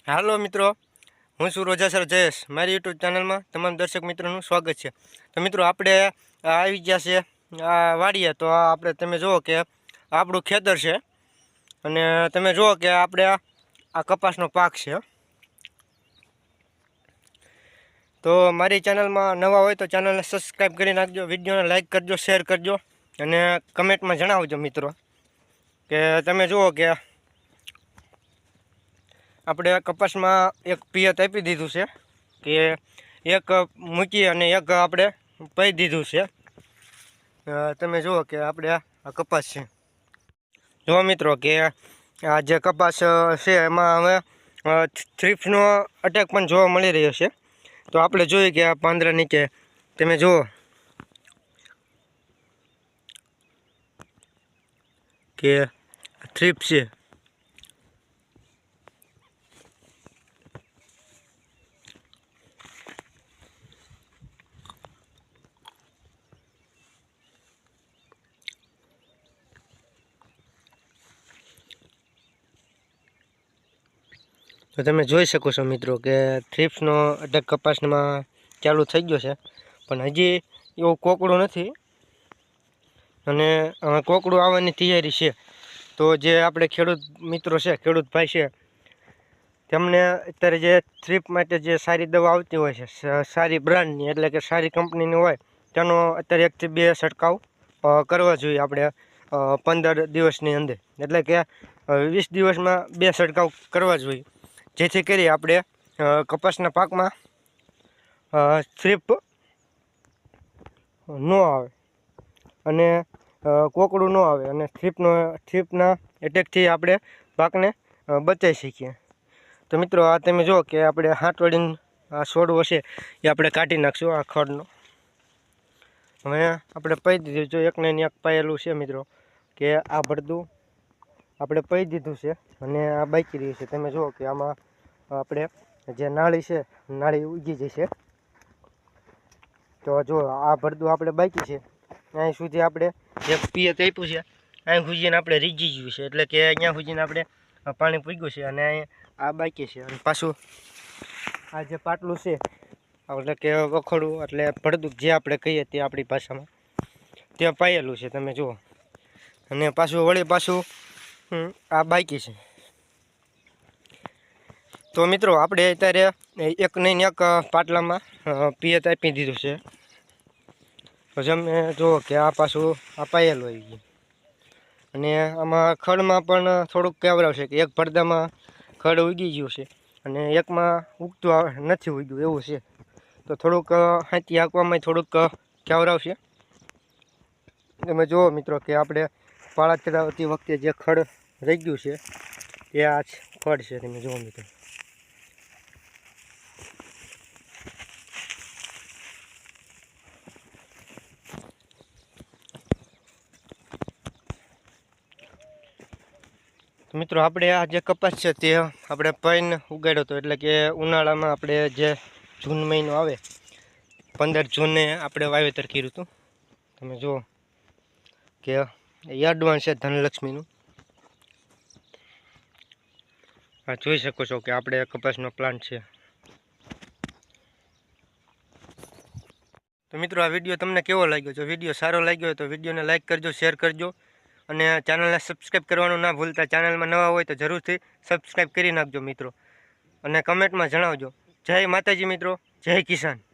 હાલો મિત્રો, હું છું રોજાસર જયેશ. મારી યુટ્યુબ ચેનલમાં તમામ દર્શક મિત્રોનું સ્વાગત છે. તો મિત્રો આપણે આવી ગયા છે આ વાડીએ. તો આપણે તમે જુઓ કે આપણું ખેતર છે અને તમે જુઓ કે આપણે આ કપાસનો પાક છે. તો મારી ચેનલમાં નવા હોય તો ચેનલને સબસ્ક્રાઈબ કરી નાખજો, વિડીયોને લાઈક કરજો, શેર કરજો અને કમેન્ટમાં જણાવજો મિત્રો કે તમે જુઓ કે આપણે કપાસમાં એક પિયત આપી દીધું છે કે એક મૂકી અને એક આપણે પઈ દીધું છે. તમે જુઓ કે આપણે આ કપાસ છે. જુઓ મિત્રો કે આ જે કપાસ છે એમાં હવે થ્રીપ્સનો અટેક પણ જોવા મળી રહ્યો છે. તો આપણે જોઈએ કે આ પાંદડા નીચે તમે જુઓ કે થ્રીપ્સ છે. તો તમે જોઈ શકો છો મિત્રો કે થ્રીપ્સનો અટેક કપાસમાં ચાલુ થઈ ગયો છે, પણ હજી એવું કોકડું નથી અને કોકડું આવવાની તૈયારી છે. તો જે આપણે ખેડૂત મિત્રો છે, ખેડૂત ભાઈ છે, તેમને અત્યારે જે થ્રીપ માટે જે સારી દવા આવતી હોય છે, સારી બ્રાન્ડની એટલે કે સારી કંપનીની હોય, તેનો અત્યારે 1 થી 2 છંટકાવ કરવા જોઈએ આપણે 15 દિવસની અંદર. એટલે કે 20 દિવસમાં 2 છંટકાવ કરવા જોઈએ, જેથી કરી આપણે કપાસના પાકમાં થ્રીપ ન આવે અને કોકડું ન આવે અને થ્રીપના એટેકથી આપણે પાકને બચાવી શકીએ. તો મિત્રો આ તમે જુઓ કે આપણે હાથવડીને આ છોડવો છે એ આપણે કાઢી નાખશું આ ખડનો. હવે આપણે પઈ દીધું, જો એકને એક પાયેલું છે મિત્રો કે આ ભરતું આપણે પઈ દીધું છે અને આ બાકી રહ્યું છે. તમે જુઓ કે આમાં આપણે જે નાળી છે, નાળી ઉગી જશે. તો જો આ ભરતું આપણે બાકી છે, અહીં સુધી આપણે એક પિયત આપ્યું છે, અહીં સુધીને આપણે રીજી ગયું છે, એટલે કે અહીંયા સુધીને આપણે પાણી પૂગ્યું છે અને અહીં આ બાકી છે. અને પાછું આ જે પાટલું છે એટલે કે વખોડું એટલે ભરતું જે આપણે કહીએ તે આપણી ભાષામાં ત્યાં પાયેલું છે. તમે જુઓ અને પાછું વળી પાછું આ બાકી છે. તો મિત્રો આપણે અત્યારે એક નહીં એક પાટલામાં પિયત આપી દીધું છે. પછી અમે જુઓ કે આ પાછું આ પાયેલું આવી ગયું અને આમાં ખડમાં પણ થોડુંક કેવરાવશે કે એક પડદામાં ખડ ઉગી ગયું છે અને એકમાં ઉગતું નથી ઉગ્યું એવું છે. તો થોડુંક હાથી હાંકવામાં થોડુંક કેવરાવશે. તમે જુઓ મિત્રો કે આપણે પાળા ચડાવતી વખતે જે ખડ રહી ગયું છે એ આ ખડ છે. તમે જુઓ મિત્રો, મિત્રો આપણે આ જે કપાસ છે તે આપણે પૈન ઉગાડ્યો હતો, એટલે કે ઉનાળામાં આપણે જે જૂન મહિનો આવે 15 જૂને આપણે વાવેતર કર્યું હતું. તમે જુઓ કે એડવાન્સ છે ધનલક્ષ્મીનું. આ જોઈ શકો છો કે આપણે કપાસનો પ્લાન્ટ છે. તો મિત્રો આ વિડીયો તમને કેવો લાગ્યો? જો વિડીયો સારો લાગ્યો હોય તો વિડીયોને લાઇક કરજો, શેર કરજો અને ચેનલને સબસ્ક્રાઈબ કરવાનું ના ભૂલતા. ચેનલમાં નવા હોય તો જરૂરથી સબસ્ક્રાઈબ કરી નાખજો મિત્રો અને કમેન્ટમાં જણાવજો. જય માતાજી મિત્રો, જય કિસાન.